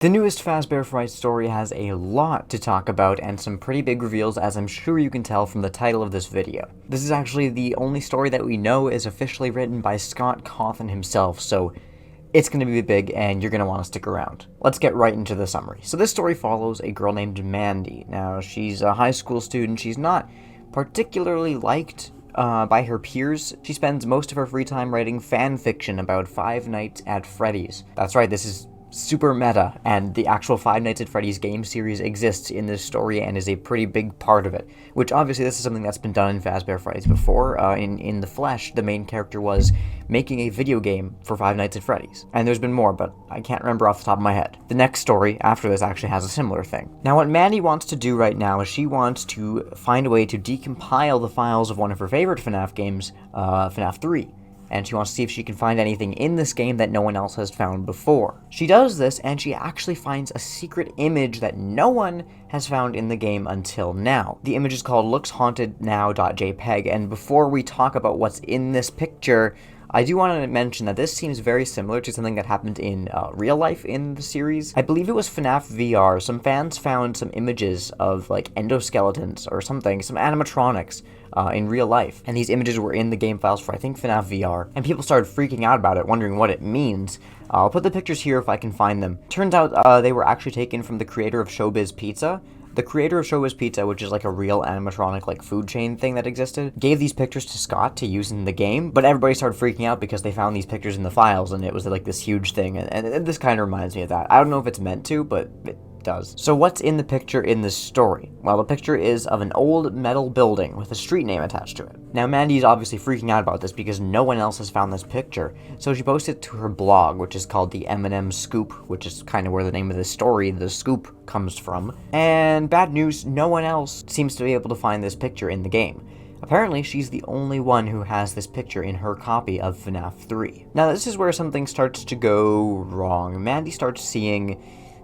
The newest Fazbear Fright story has a lot to talk about and some pretty big reveals, as I'm sure you can tell from the title of this video. This is actually the only story that we know is officially written by Scott Cawthon himself, so it's going to be big and you're going to want to stick around. Let's get right into the summary. So this story follows a girl named Mandy. Now, she's a high school student. She's not particularly liked by her peers. She spends most of her free time writing fan fiction about Five Nights at Freddy's. That's right, this is super meta, and the actual Five Nights at Freddy's game series exists in this story and is a pretty big part of it, which obviously this is something that's been done in Fazbear Frights before. In the flesh, the main character was making a video game for Five Nights at Freddy's, and there's been more, but I can't remember off the top of my head. The next story after this actually has a similar thing. Now, what Mandy wants to do right now is she wants to find a way to decompile the files of one of her favorite FNAF games, FNAF 3. And she wants to see if she can find anything in this game that no one else has found before. She does this, and she actually finds a secret image that no one has found in the game until now. The image is called lookshauntednow.jpg, and before we talk about what's in this picture, I do want to mention that this seems very similar to something that happened in real life in the series. I believe it was FNAF VR. Some fans found some images of like endoskeletons or something, some animatronics in real life. And these images were in the game files for, I think, FNAF VR. And people started freaking out about it, wondering what it means. I'll put the pictures here if I can find them. Turns out they were actually taken from the creator of Showbiz Pizza. The creator of Showbiz Pizza, which is like a real animatronic like food chain thing that existed, gave these pictures to Scott to use in the game, but everybody started freaking out because they found these pictures in the files and it was like this huge thing, and this kind of reminds me of that. I don't know if it's meant to, but it does. So what's in the picture in this story? Well, the picture is of an old metal building with a street name attached to it. Now, Mandy's obviously freaking out about this because no one else has found this picture, so she posted it to her blog, which is called the M&M Scoop, which is kind of where the name of this story, The Scoop, comes from. And bad news, no one else seems to be able to find this picture in the game. Apparently, she's the only one who has this picture in her copy of FNAF 3. Now, this is where something starts to go wrong. Mandy starts seeing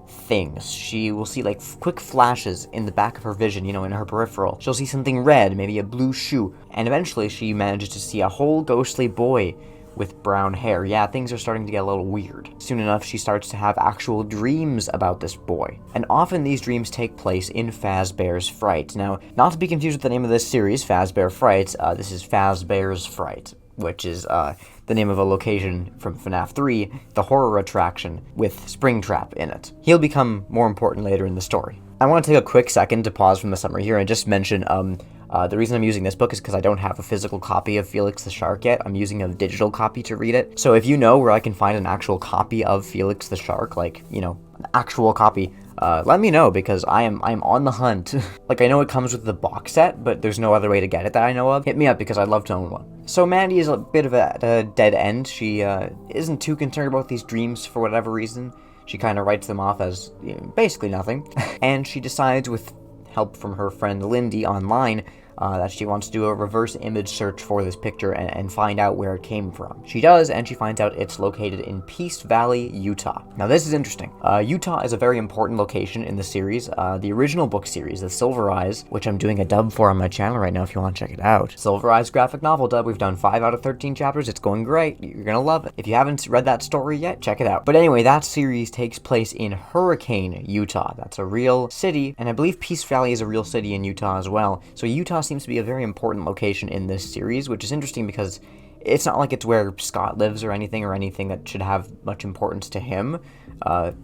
things. She will see like quick flashes in the back of her vision, you know, in her peripheral. She'll see something red, maybe a blue shoe, and eventually she manages to see a whole ghostly boy with brown hair. Yeah, things are starting to get a little weird. Soon enough, she starts to have actual dreams about this boy. And often these dreams take place in Fazbear's Fright. Now, not to be confused with the name of this series, Fazbear Fright, this is Fazbear's Fright, which is the name of a location from FNAF 3, the horror attraction with Springtrap in it. He'll become more important later in the story. I want to take a quick second to pause from the summary here and just mention the reason I'm using this book is because I don't have a physical copy of Felix the Shark yet. I'm using a digital copy to read it. So if you know where I can find an actual copy of Felix the Shark, like, you know, an actual copy, let me know, because I'm on the hunt. Like, I know it comes with the box set, but there's no other way to get it that I know of. Hit me up, because I'd love to own one. So Mandy is a bit of a dead end. She isn't too concerned about these dreams for whatever reason. She kind of writes them off as, you know, basically nothing. And she decides, with help from her friend Lindy online, that she wants to do a reverse image search for this picture and find out where it came from. She does, and she finds out it's located in Peace Valley, Utah. Now, this is interesting. Utah is a very important location in the series. The original book series, The Silver Eyes, which I'm doing a dub for on my channel right now if you want to check it out. Silver Eyes graphic novel dub. We've done 5 out of 13 chapters. It's going great. You're gonna love it. If you haven't read that story yet, check it out. But anyway, that series takes place in Hurricane, Utah. That's a real city, and I believe Peace Valley is a real city in Utah as well. So Utah seems to be a very important location in this series, which is interesting because it's not like it's where Scott lives or anything that should have much importance to him.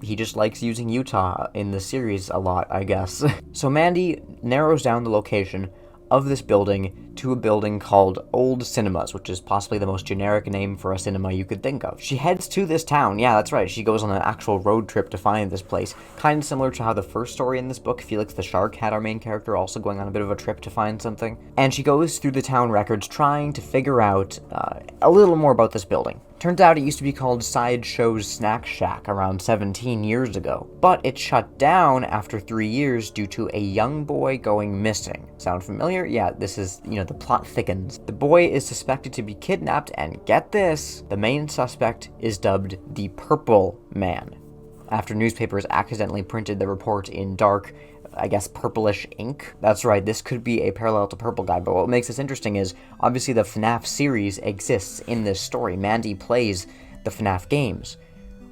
He just likes using Utah in the series a lot, I guess. So Mandy narrows down the location of this building to a building called Old Cinemas, which is possibly the most generic name for a cinema you could think of. She heads to this town. Yeah, that's right. She goes on an actual road trip to find this place. Kind of similar to how the first story in this book, Felix the Shark, had our main character also going on a bit of a trip to find something. And she goes through the town records trying to figure out a little more about this building. Turns out it used to be called Sideshow's Snack Shack around 17 years ago, but it shut down after 3 years due to a young boy going missing. Sound familiar? Yeah, this is, you know, the plot thickens. The boy is suspected to be kidnapped, and get this, the main suspect is dubbed the Purple Man, after newspapers accidentally printed the report in dark, I guess, purplish ink. That's right, this could be a parallel to Purple Guy, but what makes this interesting is, obviously the FNAF series exists in this story. Mandy plays the FNAF games,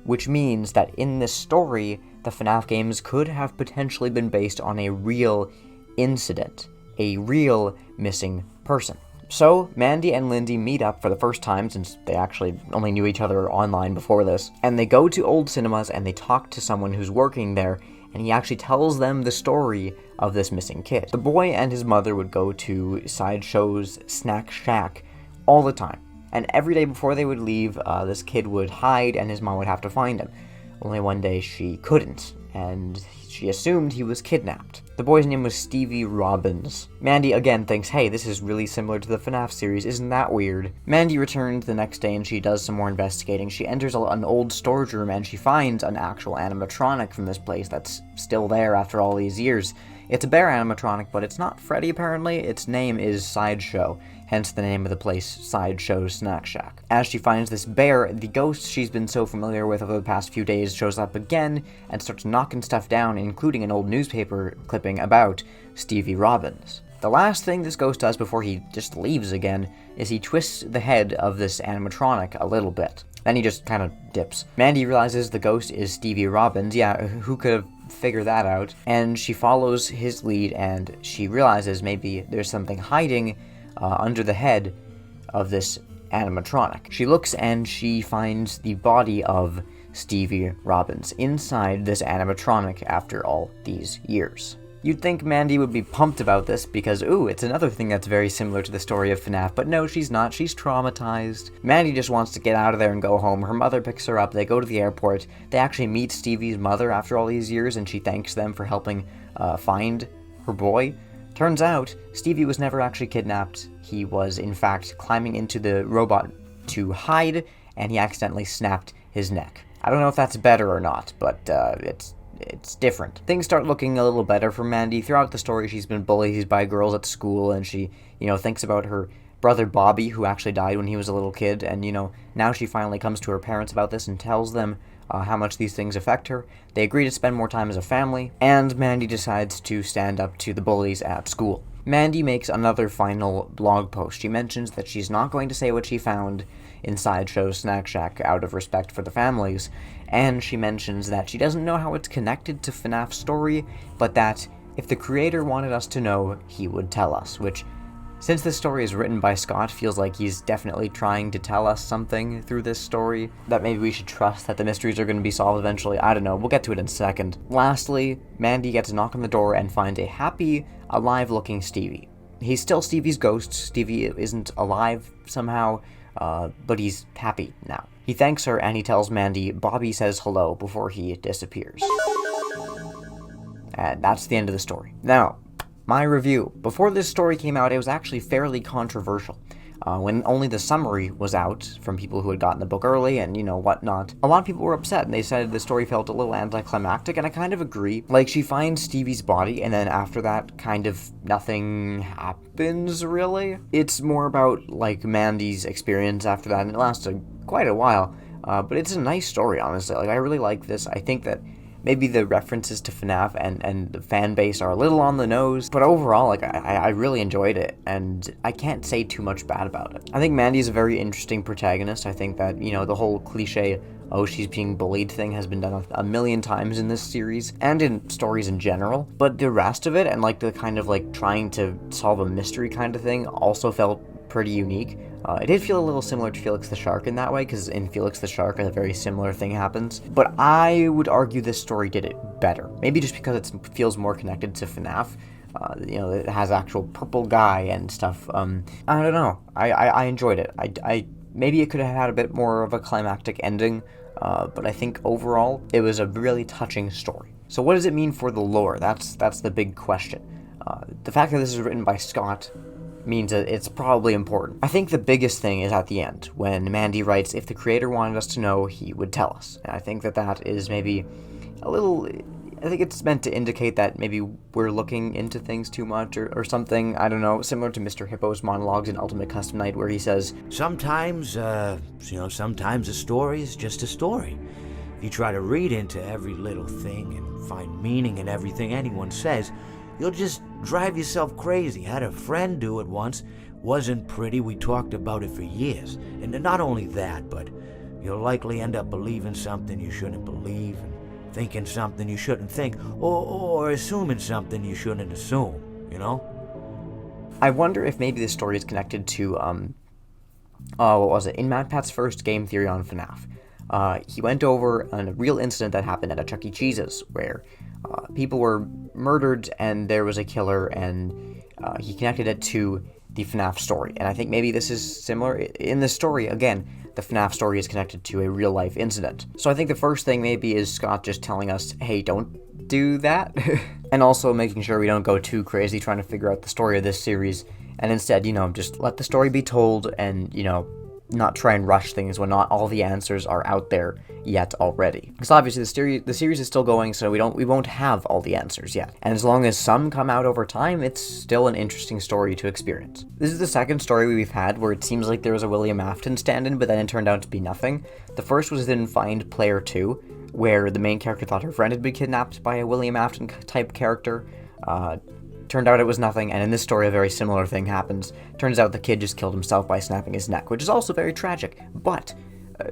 which means that in this story, the FNAF games could have potentially been based on a real incident, a real missing person. So, Mandy and Lindy meet up for the first time, since they actually only knew each other online before this, and they go to Old Cinemas and they talk to someone who's working there, and he actually tells them the story of this missing kid. The boy and his mother would go to Sideshow's Snack Shack all the time, and every day before they would leave, this kid would hide and his mom would have to find him. Only one day she couldn't, and she assumed he was kidnapped. The boy's name was Stevie Robbins. Mandy again thinks, hey, this is really similar to the FNAF series, isn't that weird? Mandy returns the next day and she does some more investigating. She enters an old storage room and she finds an actual animatronic from this place that's still there after all these years. It's a bear animatronic, but it's not Freddy apparently. Its name is Sideshow, hence the name of the place, Sideshow Snack Shack. As she finds this bear, the ghost she's been so familiar with over the past few days shows up again and starts knocking stuff down, including an old newspaper clipping about Stevie Robbins. The last thing this ghost does before he just leaves again is he twists the head of this animatronic a little bit. Then he just kind of dips. Mandy realizes the ghost is Stevie Robbins. Yeah, who could have figured that out? And she follows his lead and she realizes maybe there's something hiding under the head of this animatronic. She looks and she finds the body of Stevie Robbins inside this animatronic after all these years. You'd think Mandy would be pumped about this because, ooh, it's another thing that's very similar to the story of FNAF, but no, she's not. She's traumatized. Mandy just wants to get out of there and go home. Her mother picks her up. They go to the airport. They actually meet Stevie's mother after all these years, and she thanks them for helping find her boy. Turns out, Stevie was never actually kidnapped. He was, in fact, climbing into the robot to hide, and he accidentally snapped his neck. I don't know if that's better or not, but it's different. Things start looking a little better for Mandy. Throughout the story, she's been bullied by girls at school, and she, thinks about her brother Bobby, who actually died when he was a little kid, and, now she finally comes to her parents about this and tells them how much these things affect her. They agree to spend more time as a family, and Mandy decides to stand up to the bullies at school. Mandy makes another final blog post. She mentions that she's not going to say what she found in Sideshow's Snack Shack out of respect for the families, and she mentions that she doesn't know how it's connected to FNAF's story, but that if the creator wanted us to know, he would tell us, which, since this story is written by Scott, feels like he's definitely trying to tell us something through this story, that maybe we should trust that the mysteries are going to be solved eventually. I don't know, we'll get to it in a second. Lastly, Mandy gets a knock on the door and finds a happy, alive-looking Stevie. He's still Stevie's ghost. Stevie isn't alive somehow, but he's happy now. He thanks her and he tells Mandy Bobby says hello before he disappears. And that's the end of the story. Now, my review. Before this story came out, it was actually fairly controversial. When only the summary was out from people who had gotten the book early and, whatnot, a lot of people were upset and they said the story felt a little anticlimactic, and I kind of agree. Like, she finds Stevie's body and then after that, kind of nothing happens, really. It's more about, like, Mandy's experience after that, and it lasted quite a while. But it's a nice story, honestly. Like, I really like this. I think that maybe the references to FNAF and the fan base are a little on the nose, but overall, like, I really enjoyed it, and I can't say too much bad about it. I think Mandy's a very interesting protagonist. I think that, the whole cliche, oh, she's being bullied thing has been done a million times in this series, and in stories in general, but the rest of it, and, like, the kind of, like, trying to solve a mystery kind of thing also felt pretty unique. It did feel a little similar to Felix the Shark in that way, because in Felix the Shark, a very similar thing happens. But I would argue this story did it better. Maybe just because it feels more connected to FNAF. It has actual purple guy and stuff. I don't know. I enjoyed it. I maybe it could have had a bit more of a climactic ending, but I think overall, it was a really touching story. So what does it mean for the lore? That's the big question. The fact that this is written by Scott means that it's probably important. I think the biggest thing is at the end, when Mandy writes, if the creator wanted us to know, he would tell us. And I think that is maybe a little, I think it's meant to indicate that maybe we're looking into things too much or something, I don't know, similar to Mr. Hippo's monologues in Ultimate Custom Night, where he says, sometimes a story is just a story. If you try to read into every little thing and find meaning in everything anyone says, you'll just drive yourself crazy. Had a friend do it once. Wasn't pretty. We talked about it for years. And not only that, but you'll likely end up believing something you shouldn't believe. And thinking something you shouldn't think, or assuming something you shouldn't assume, you know? I wonder if maybe this story is connected to, what was it? In MatPat's first game theory on FNAF, he went over a real incident that happened at a Chuck E. Cheese's, where people were murdered and there was a killer, and he connected it to the FNAF story. And I think maybe this is similar. In this story, again, the FNAF story is connected to a real-life incident. So I think the first thing maybe is Scott just telling us, hey, don't do that. And also making sure we don't go too crazy trying to figure out the story of this series, and instead, just let the story be told and, not try and rush things when not all the answers are out there yet already. Because obviously the series is still going, so we won't have all the answers yet. And as long as some come out over time, it's still an interesting story to experience. This is the second story we've had where it seems like there was a William Afton stand-in, but then it turned out to be nothing. The first was in Find Player 2, where the main character thought her friend had been kidnapped by a William Afton type character. Turned out it was nothing, and in this story a very similar thing happens. Turns out the kid just killed himself by snapping his neck, which is also very tragic, but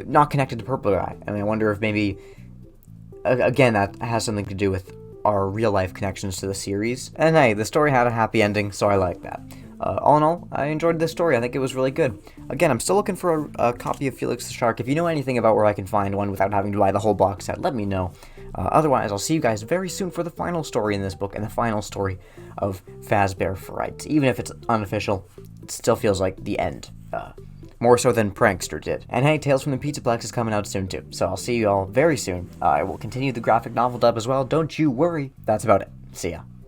not connected to Purple Eye. And I wonder if maybe, again, that has something to do with our real-life connections to the series. And hey, the story had a happy ending, so I like that. All in all, I enjoyed this story. I think it was really good. Again, I'm still looking for a copy of Felix the Shark. If you know anything about where I can find one without having to buy the whole box set, let me know. Otherwise, I'll see you guys very soon for the final story in this book and the final story of Fazbear Fright. Even if it's unofficial, it still feels like the end. More so than Prankster did. And hey, Tales from the Pizzaplex is coming out soon too, so I'll see you all very soon. I will continue the graphic novel dub as well, don't you worry. That's about it. See ya.